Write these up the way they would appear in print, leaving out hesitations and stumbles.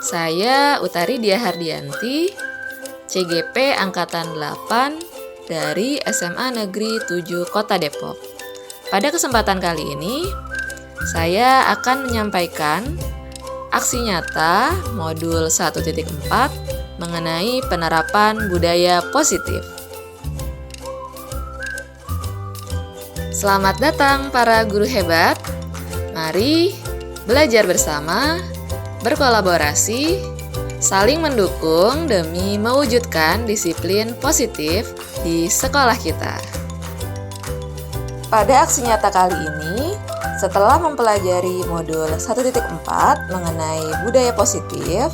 Saya Utari Dia Hardianti, CGP Angkatan 8 dari SMA Negeri 7 Kota Depok. Pada kesempatan kali ini, saya akan menyampaikan aksi nyata modul 1.4 mengenai penerapan budaya positif. Selamat datang para guru hebat. Mari belajar bersama, berkolaborasi, saling mendukung demi mewujudkan disiplin positif di sekolah kita. Pada aksi nyata kali ini, setelah mempelajari modul 1.4 mengenai budaya positif,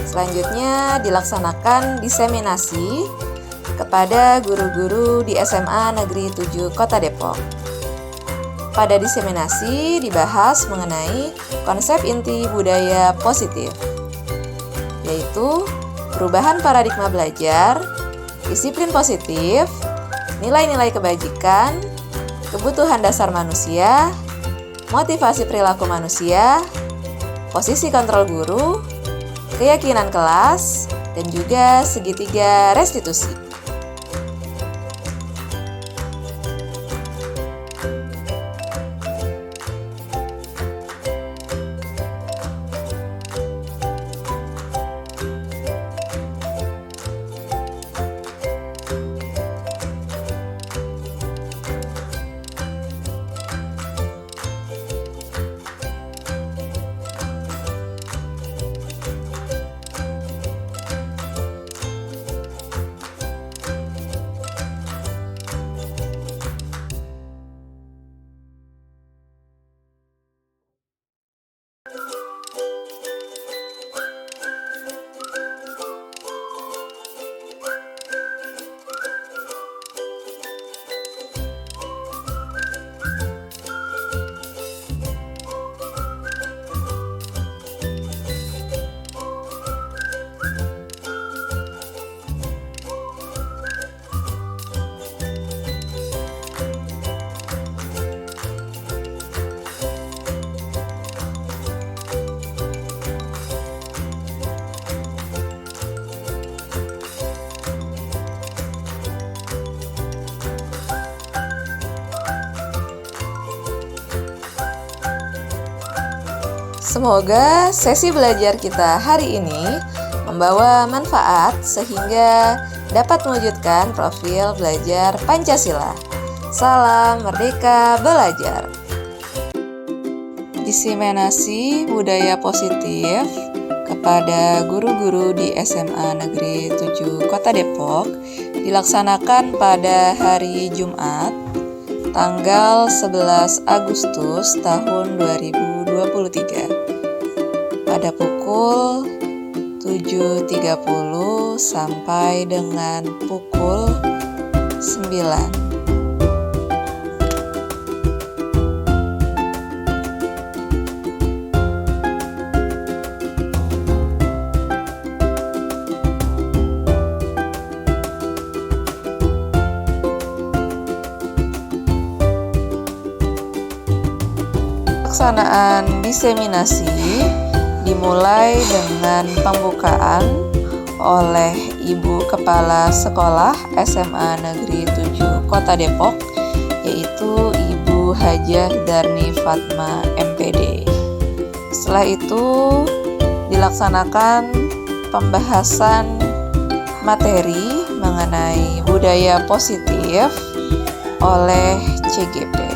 selanjutnya dilaksanakan diseminasi kepada guru-guru di SMA Negeri 7 Kota Depok. Pada diseminasi dibahas mengenai konsep inti budaya positif, yaitu perubahan paradigma belajar, disiplin positif, nilai-nilai kebajikan, kebutuhan dasar manusia, motivasi perilaku manusia, posisi kontrol guru, keyakinan kelas, dan juga segitiga restitusi. Semoga sesi belajar kita hari ini membawa manfaat sehingga dapat mewujudkan profil belajar Pancasila. Salam Merdeka Belajar. Diseminasi budaya positif kepada guru-guru di SMA Negeri 7 Kota Depok dilaksanakan pada hari Jumat, tanggal 11 Agustus tahun 2023 pada pukul 7.30 sampai dengan pukul 9. Pelaksanaan diseminasi dimulai dengan pembukaan oleh Ibu Kepala Sekolah SMA Negeri 7 Kota Depok, yaitu Ibu Hajah Darni Fatma MPD. Setelah itu dilaksanakan pembahasan materi mengenai budaya positif oleh CGP.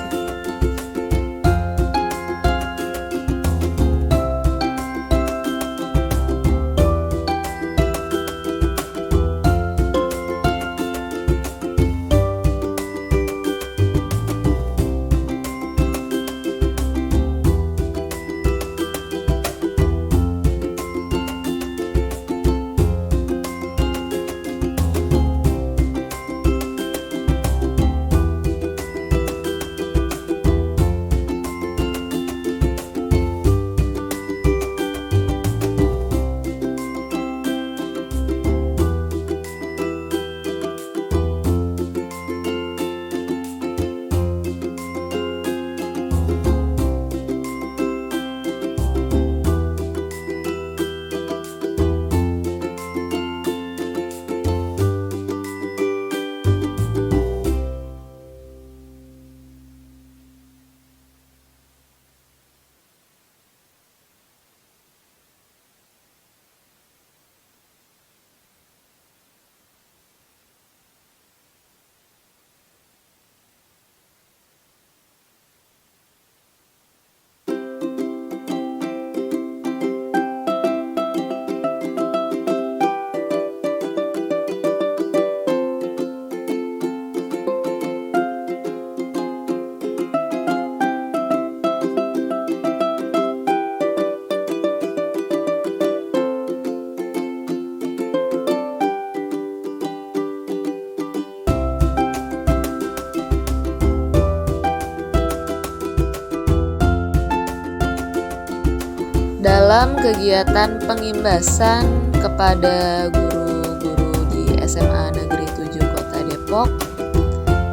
dalam kegiatan pengimbasan kepada guru-guru di SMA Negeri 7 Kota Depok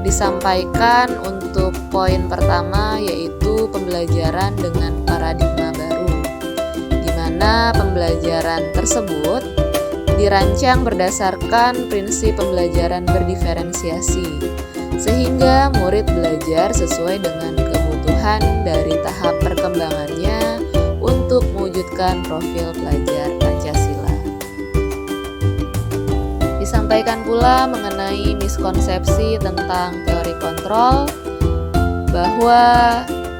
disampaikan untuk poin pertama, yaitu pembelajaran dengan paradigma baru, di mana pembelajaran tersebut dirancang berdasarkan prinsip pembelajaran berdiferensiasi, sehingga murid belajar sesuai dengan kebutuhan dari tahap perkembangannya untuk mewujudkan profil pelajar Pancasila. Disampaikan pula mengenai miskonsepsi tentang teori kontrol, bahwa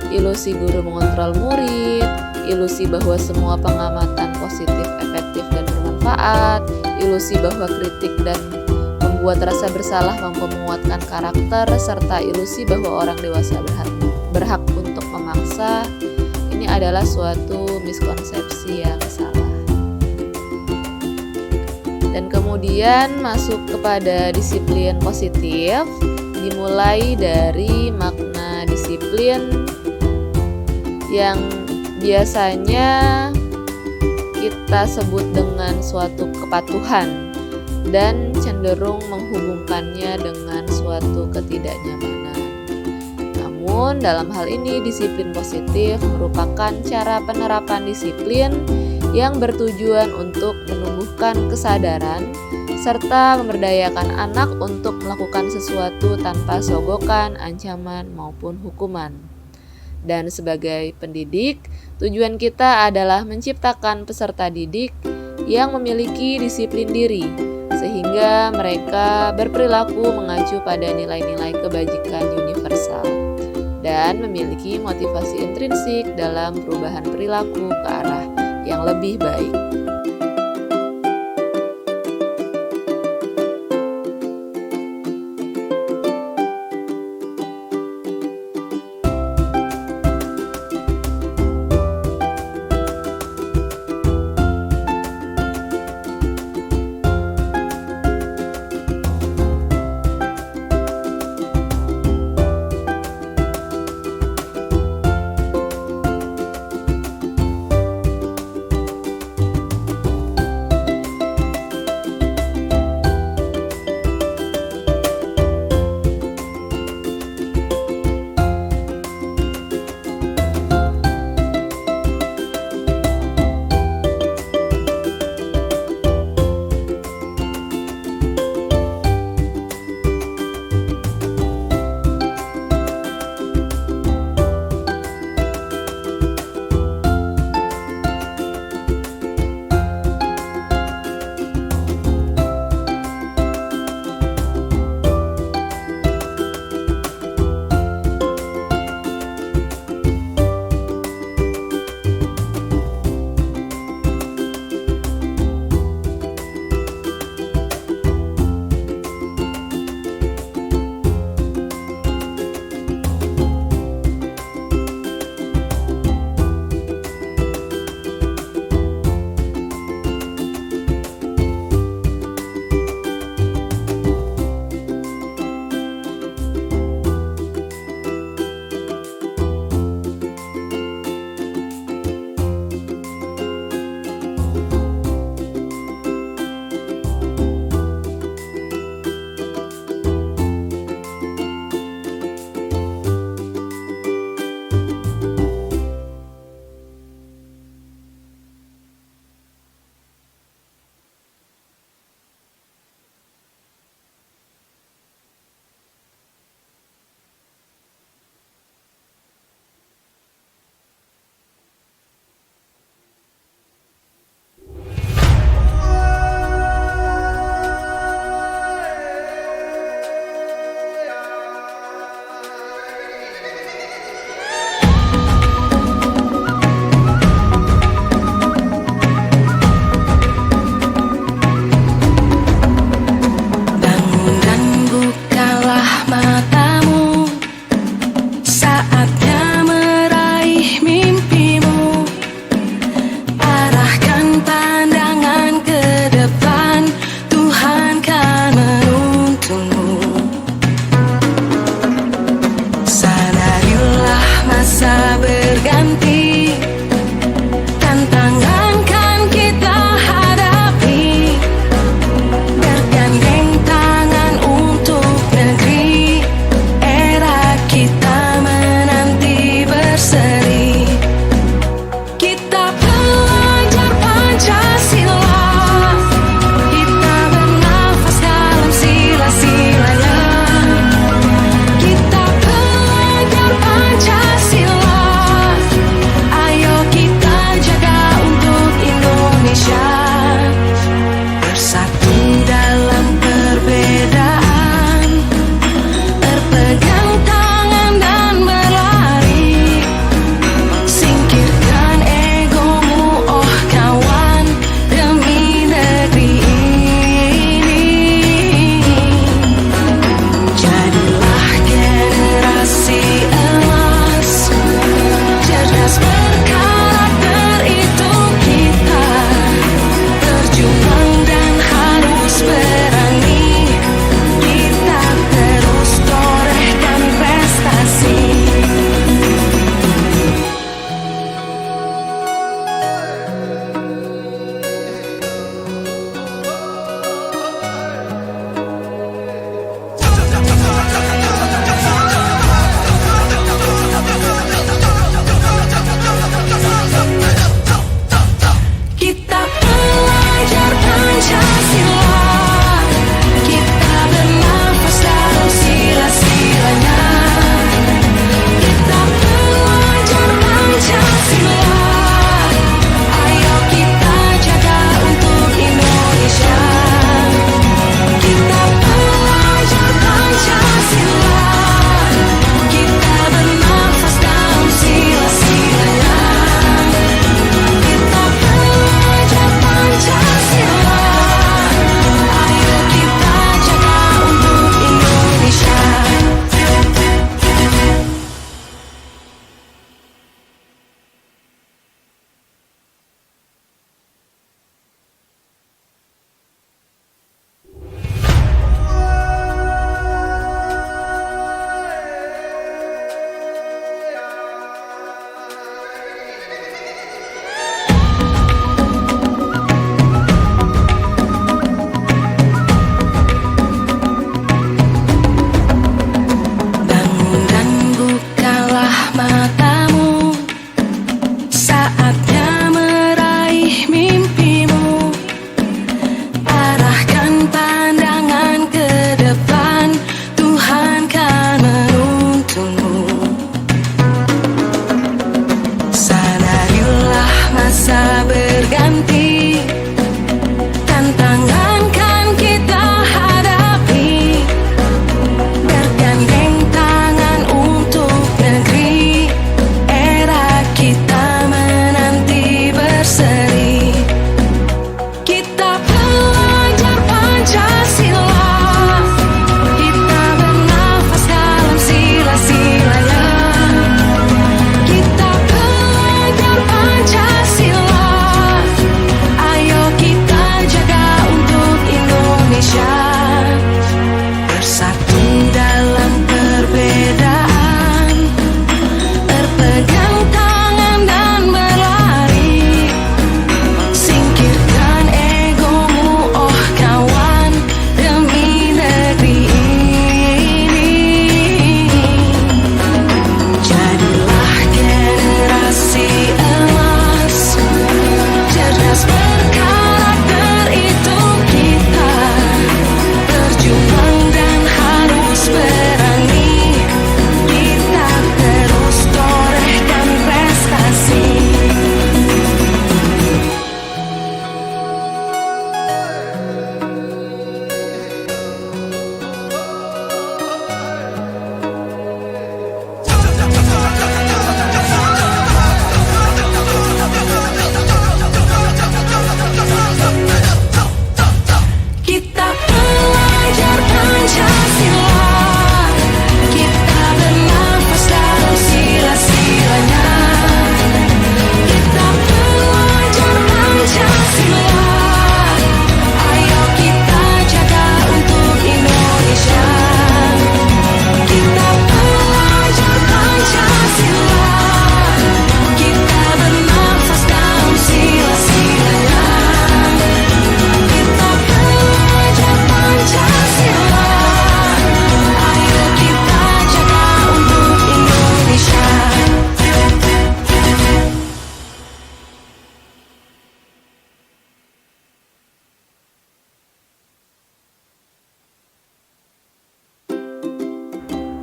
ilusi guru mengontrol murid, ilusi bahwa semua pengamatan positif, efektif, dan bermanfaat, ilusi bahwa kritik dan membuat rasa bersalah mampu menguatkan karakter, serta ilusi bahwa orang dewasa berhak untuk memaksa. Ini adalah suatu miskonsepsi yang salah. Dan kemudian masuk kepada disiplin positif, dimulai dari makna disiplin yang biasanya kita sebut dengan suatu kepatuhan dan cenderung menghubungkannya dengan suatu ketidaknyamanan. Namun dalam hal ini disiplin positif merupakan cara penerapan disiplin yang bertujuan untuk menumbuhkan kesadaran serta memberdayakan anak untuk melakukan sesuatu tanpa sogokan, ancaman, maupun hukuman. Dan sebagai pendidik, tujuan kita adalah menciptakan peserta didik yang memiliki disiplin diri, sehingga mereka berperilaku mengacu pada nilai-nilai kebajikan universal dan memiliki motivasi intrinsik dalam perubahan perilaku ke arah yang lebih baik. Tantangan kan kita hadapi, bergandeng tangan untuk negeri. Era kita menanti berseri. Kita belajar Pancasila, kita bernafas dalam sila-silanya. Kita belajar Pancasila, ayo kita jaga untuk Indonesia. Bersatu dalam perbedaan, berpegang tangan dan berlari. Singkirkan egomu, oh kawan, demi negeri ini. Jadilah generasi emas, cerdas berkarakter itu kita.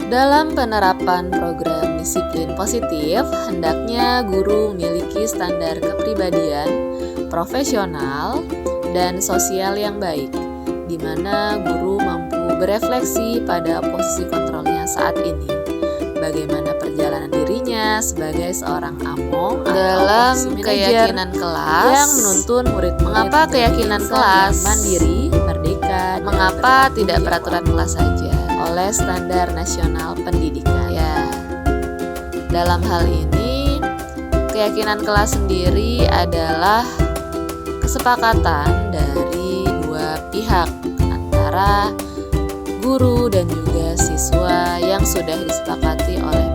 Dalam penerapan program disiplin positif, hendaknya guru memiliki standar kepribadian, profesional, dan sosial yang baik, di mana guru mampu berefleksi pada posisi kontrolnya saat ini, bagaimana perjalanan dirinya sebagai seorang among dalam keyakinan kelas yang menuntun murid-murid mengapa keyakinan kelas mandiri, merdeka, mengapa tidak peraturan kelas saja oleh standar nasional pendidikan. Ya, dalam hal ini keyakinan kelas sendiri adalah kesepakatan dari dua pihak antara guru dan juga siswa yang sudah disepakati oleh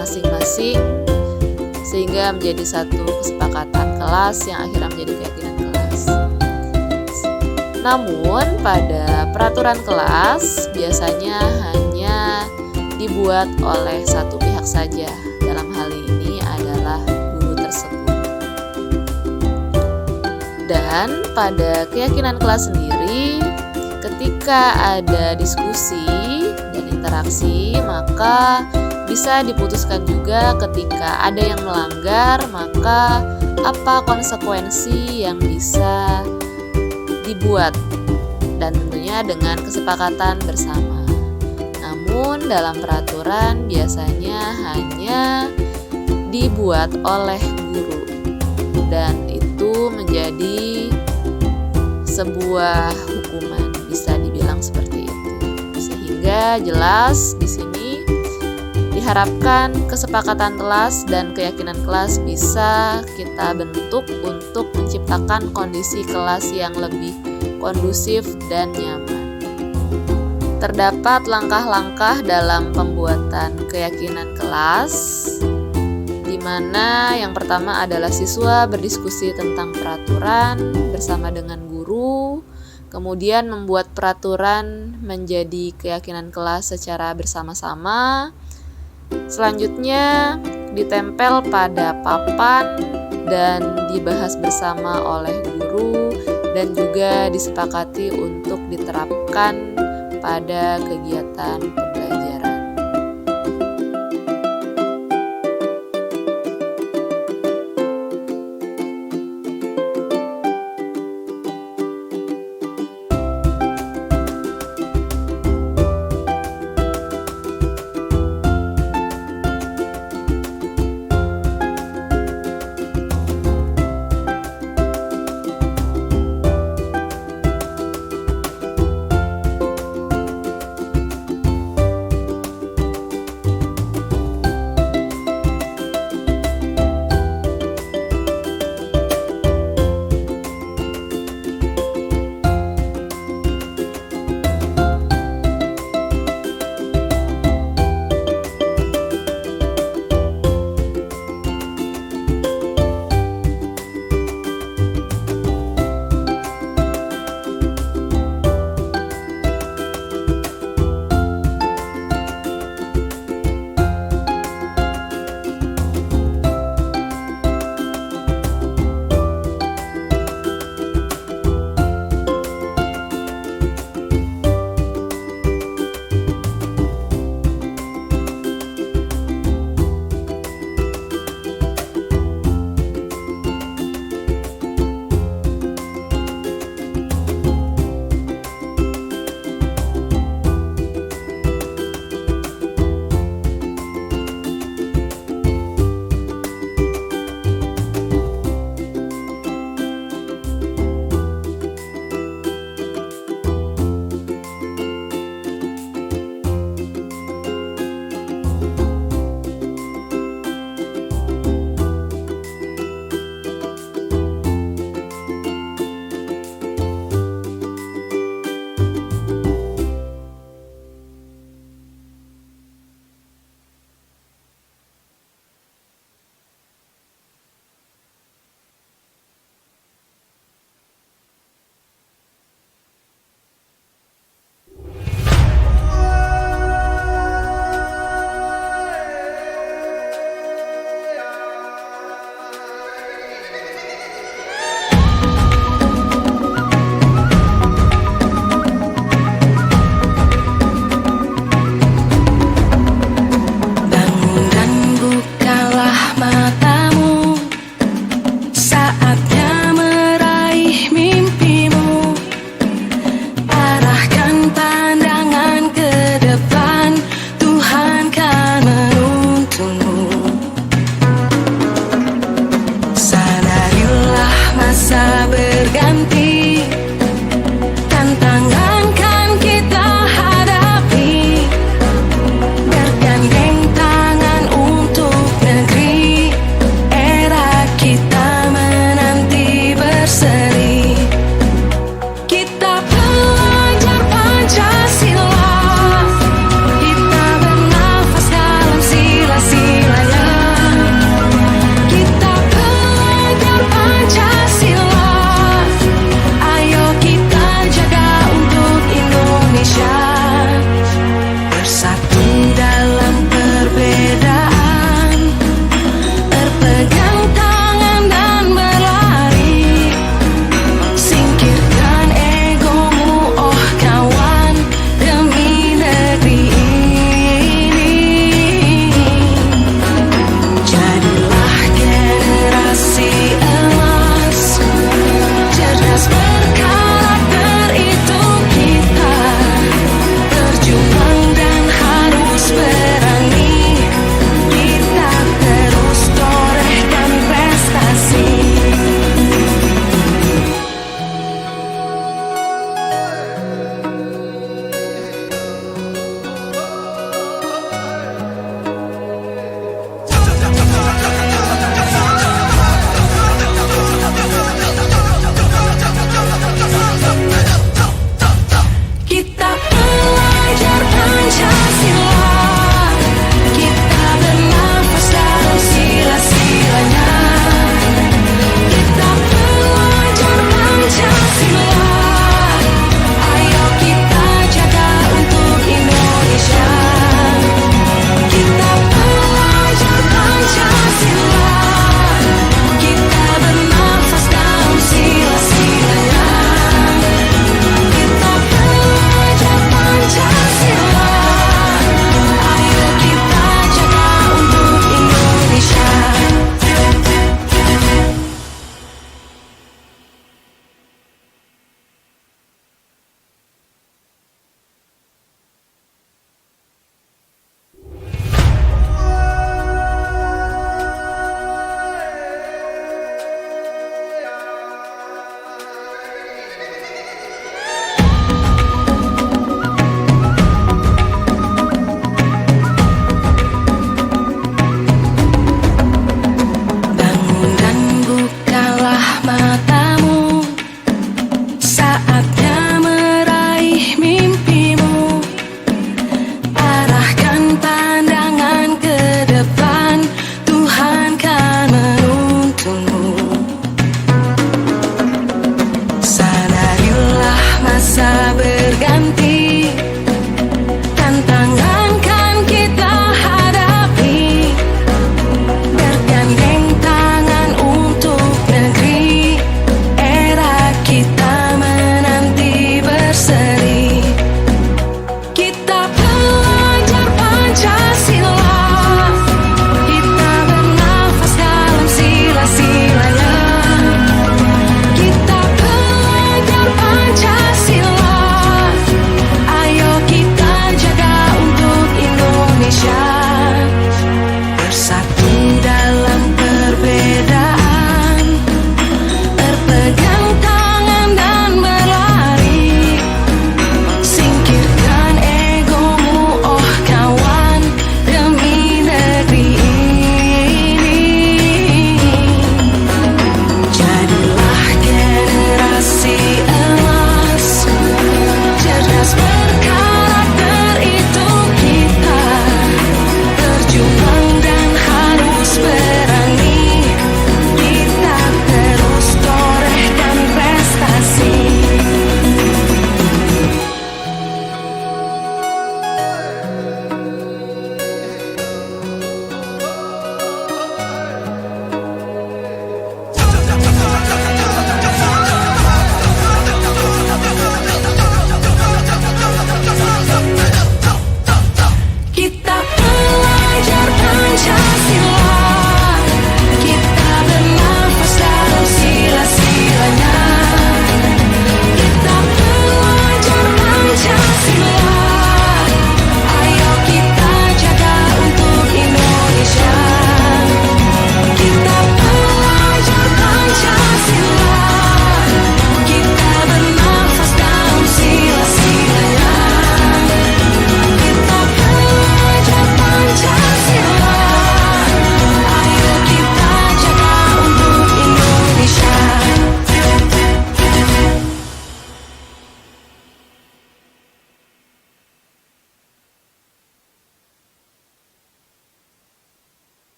masing-masing sehingga menjadi satu kesepakatan kelas yang akhirnya menjadi keyakinan kelas. Namun pada peraturan kelas biasanya hanya dibuat oleh satu pihak saja. Dalam hal ini adalah guru tersebut. Dan pada keyakinan kelas sendiri, ketika ada diskusi dan interaksi, maka bisa diputuskan juga ketika ada yang melanggar, maka apa konsekuensi yang bisa dibuat, dan tentunya dengan kesepakatan bersama. Namun dalam peraturan biasanya hanya dibuat oleh guru, dan itu menjadi sebuah hukuman, bisa dibilang seperti itu. Sehingga jelas di sini diharapkan kesepakatan kelas dan keyakinan kelas bisa kita bentuk untuk menciptakan kondisi kelas yang lebih kondusif dan nyaman. Terdapat langkah-langkah dalam pembuatan keyakinan kelas, di mana yang pertama adalah siswa berdiskusi tentang peraturan bersama dengan guru, kemudian membuat peraturan menjadi keyakinan kelas secara bersama-sama. Selanjutnya ditempel pada papan dan dibahas bersama oleh guru dan juga disepakati untuk diterapkan pada kegiatan pembelajaran. Pejamkanlah matamu, saatnya meraih mimpimu. Arahkan pandangan ke depan, Tuhan kan menuntunmu. Sadarilah masa berganti, tantangan kan kita hadapi. Bergandeng tangan untuk negeri,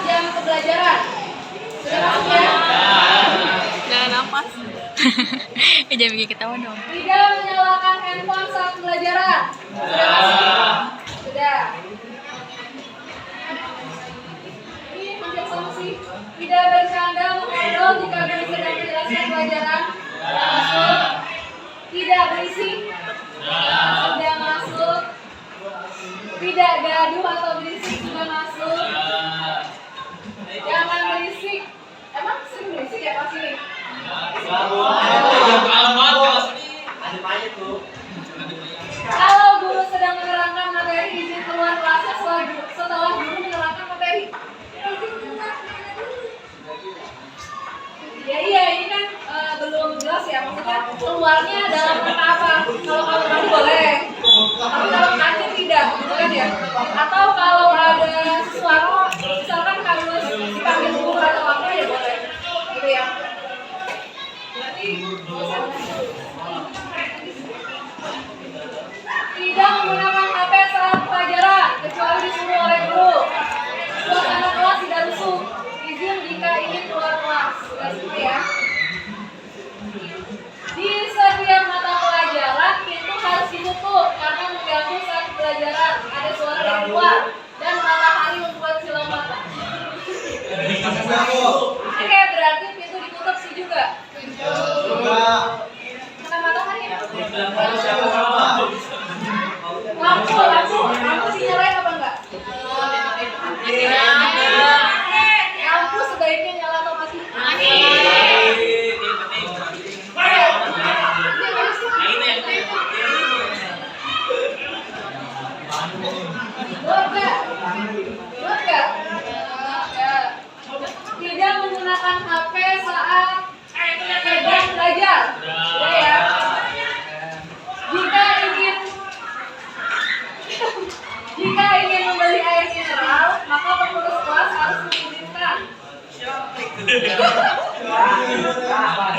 Jam pembelajaran. Sudah masuk ya? Jangan nafas. Jangan bikin ketawa dong. Tidak menyalakan handphone saat pembelajaran. Sudah masuk? Sudah. Ini hampir sama sih. Tidak bercanda mengobrol jika guru sedang menjelaskan pelajaran. Sudah masuk? Tidak berisik. Sudah masuk. Tidak gaduh atau berisik. Sudah masuk. Jangan berisik. Emang sering berisik ya pasti nih? Kalau guru sedang menerangkan materi, izin keluar kelasnya setelah guru menerangkan materi. Ya iya, ini kan belum jelas ya, maksudnya keluarnya dalam rangka apa? Kalau kamu mandi boleh, tapi kalau kantin tidak, gitu kan ya? Atau kalau ada suara, misalkan kamu dipanggil guru atau apa ya boleh, gitu ya? Berarti tidak menggunakan HP saat pelajaran kecuali disuruh oleh guru. Suasana kelas tidak rusuh. Izin jika ingin keluar kelas. Sudah semua ya. Di setiap mata pelajaran pintu harus ditutup karena mengganggu saat pelajaran. Ada suara yang keluar dan matahari membuat silau mata. Oke, berarti pintu ditutup sih juga. Kena matahari ya? Lampu dinyalain apa enggak? Lampu sebaiknya nyala atau mati? Tidak menggunakan HP saat sedang belajar. Udah ya. Jika ingin membeli air mineral, maka pengurus kelas harus mengizinkan.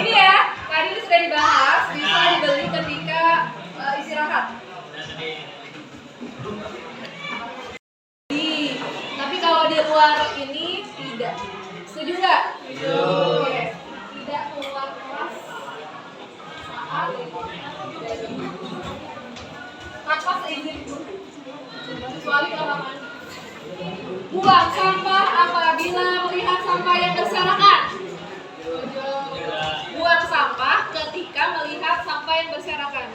Ini ya, tadi itu sudah dibahas, bisa dibeli ketika istirahat. Tapi kalau di luar ini tidak. Setuju nggak? Setuju. Tidak keluar kelas saat tanpa seizin guru. Kecuali kalau mandi. Buang sampah apabila melihat sampah yang berserakan. Buang sampah ketika melihat sampah yang berserakan.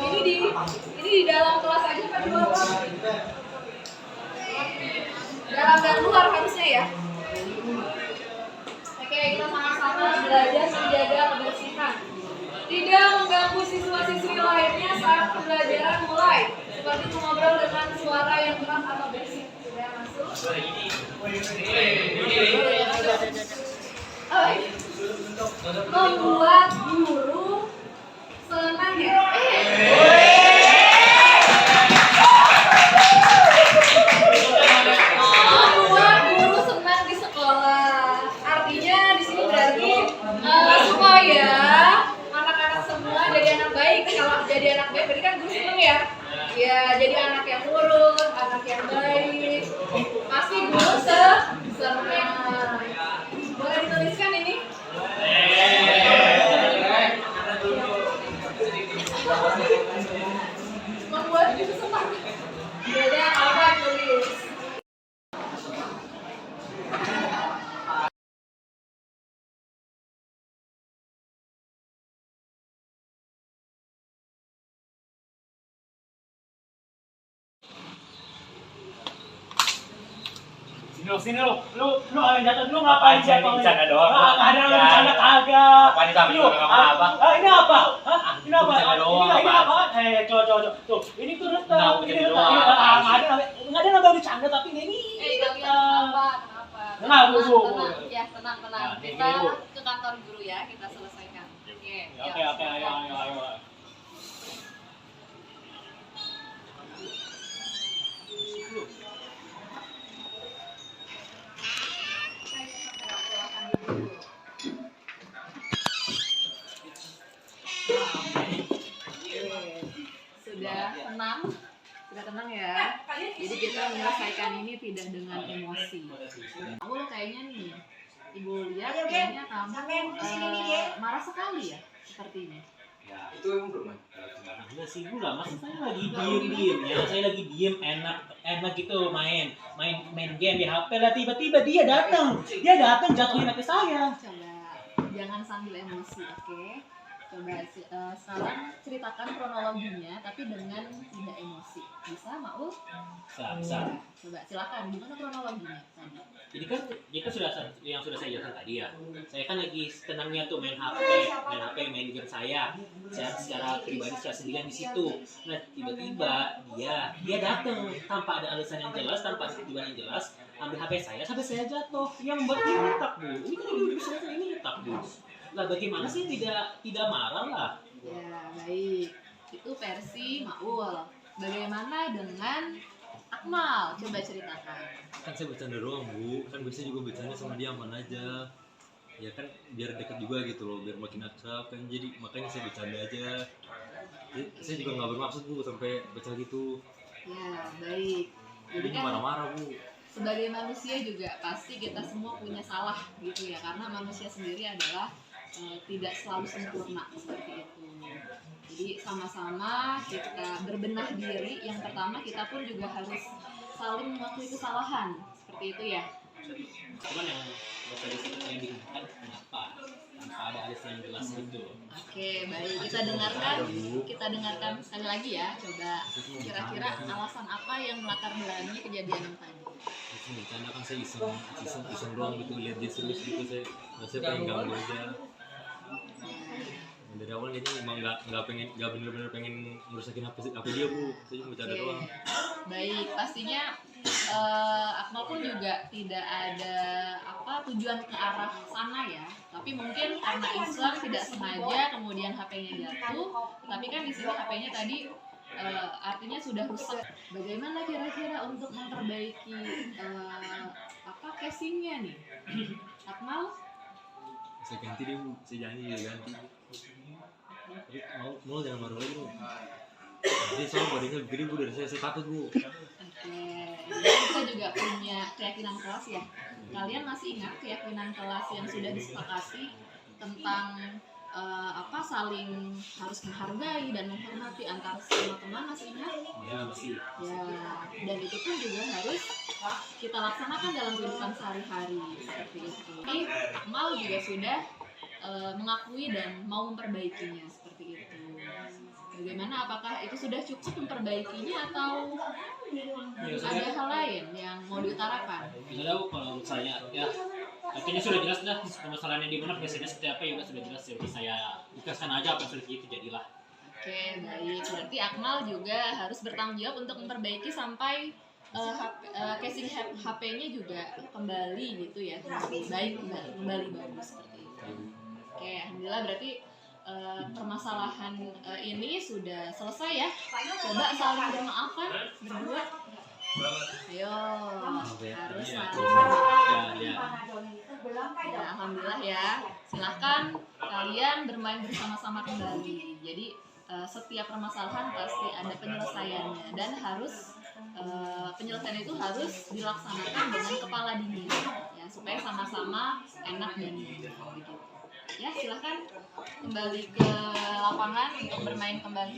Ini di dalam kelas aja kan di luar kelas. Dalam dan luar harusnya ya. Oke, kita sama-sama belajar menjaga kebersihan. Tidak mengganggu siswa-siswi lainnya saat pembelajaran mulai, seperti mengobrol dengan suara yang keras atau berisik. Sudah masuk? Membuat guru senang ya? Membuat guru senang di sekolah. Artinya di sini berarti supaya semua jadi anak baik. Kalau jadi anak baik berarti kan guru seneng ya. Ya jadi anak yang nurut, anak yang baik. Pasti guru senang. Boleh dituliskan ini? Membuat guru senang. Beda apa tulis? Sini lu jatuh lu ngapain sih? Bercanda doang. Ada lu bercanda kagak. Apa nih sama juga enggak apa-apa. Ini apa? Ini apa? Ini apa? Coba. Tuh, ini tuh retak. Ini retak. Nggak ada nambah bercanda tapi ini. Kenapa? Kenapa, Bu? Tenang, ya tenang. Nah, Kita ini, Bu. ke kantor guru ya, kita selesaikan. Oke, Oke, ayo. Sudah tenang ya. Jadi kita menyelesaikan ini tidak dengan emosi. Kamu kayaknya nih, Ibu lihat kayaknya kamu marah sekali ya, sepertinya. Ya, itu emang belum. Enggak sih, Bu lah. Masa saya lagi diem ya. Saya lagi diem enak gitu main game di HP lah, tiba-tiba dia datang jatuhin HP saya. Coba jangan sambil emosi, oke? Coba sekarang ceritakan kronologinya tapi dengan tidak emosi. Bisa, Maul? Bisa. Coba silakan, gimana kronologinya tadi? Jadi kan yang sudah saya jelaskan tadi ya. Saya kan lagi tenangnya tuh main HP, main game saya. Saya secara pribadi secara sendirian di situ. Nah, tiba-tiba dia datang tanpa ada alasan yang jelas, tanpa tujuan yang jelas, ambil HP saya sampai saya jatuh. Yang membuat dia retak, Bu. Ini kan ini retak, Bu. Lah bagaimana sih tidak marah lah? Ya, baik. Itu versi Maul. Bagaimana dengan Akmal? Coba ceritakan. Kan saya bercanda doang, Bu. Kan biasanya juga bercanda sama dia aman aja. Ya kan biar dekat juga gitu loh, biar makin akrab kan. Jadi makanya saya bercanda aja. Jadi, saya juga nggak bermaksud, Bu, sampai bercanda gitu. Ya, baik. Jadi Ini kan marah-marah, Bu. sebagai manusia juga pasti kita semua punya salah gitu ya, karena manusia sendiri adalah tidak selalu sempurna seperti itu. Jadi sama-sama kita berbenah diri. Yang pertama kita pun juga harus saling mengakui kesalahan seperti itu ya. Cuman yang tadi saya bingung kenapa tanpa ada alasan yang jelas gitu. Oke, baik, kita dengarkan sekali lagi ya. Coba kira-kira alasan apa yang melatar belakangi kejadian yang tadi. Saya bercanda kan, saya iseng doang gitu, lihat dia serius gitu, saya pengen ganggu aja. Dari awal dia emang nggak bener-bener pengen ngerusakin HP dia, Bu. Saya cuma bercanda doang. Baik, pastinya Akmal pun juga tidak ada tujuan ke arah sana ya. Tapi mungkin karena Islam tidak sengaja kemudian HP-nya jatuh. Tapi kan di sini HP-nya tadi artinya sudah rusak. Bagaimana kira-kira untuk memperbaiki casingnya nih, Akmal? Saya ganti deh, Bu. Saya janji dia ganti. Tapi mau jangan marah lagi, Bu. Jadi soal badannya gede, Bu, dari saya takut, Bu. Oke, kita juga punya keyakinan kelas ya. Kalian masih ingat keyakinan kelas yang sudah disepakati tentang saling harus menghargai dan menghormati antar semua teman, masih ingat? Ya, masih. Ya, dan itu pun juga harus kita laksanakan dalam kehidupan sehari-hari seperti itu. Tapi Mal juga sudah mengakui dan mau memperbaikinya seperti itu. Bagaimana? Apakah itu sudah cukup memperbaikinya atau ada hal lain yang mau diutarakan? Tidak tahu kalau menurut saya ya. Akhirnya sudah jelas dah permasalahannya di mana, biasanya seperti apa juga sudah jelas. Jadi saya ikhlaskan aja apa yang sudah terjadilah. Oke, baik. Berarti Akmal juga harus bertanggung jawab untuk memperbaiki sampai casing HP-nya juga kembali gitu ya, kembali baik, kembali bagus seperti itu. Oke, alhamdulillah berarti permasalahan ini sudah selesai ya. Coba saling bermaafkan berdua. Ayo, harus saling. Ya, alhamdulillah ya. Silahkan kalian bermain bersama-sama kembali. Jadi setiap permasalahan pasti ada penyelesaiannya dan harus penyelesaian itu harus dilaksanakan dengan kepala dingin ya, supaya sama-sama enak dan begitu. Ya, silahkan kembali ke lapangan untuk bermain kembali.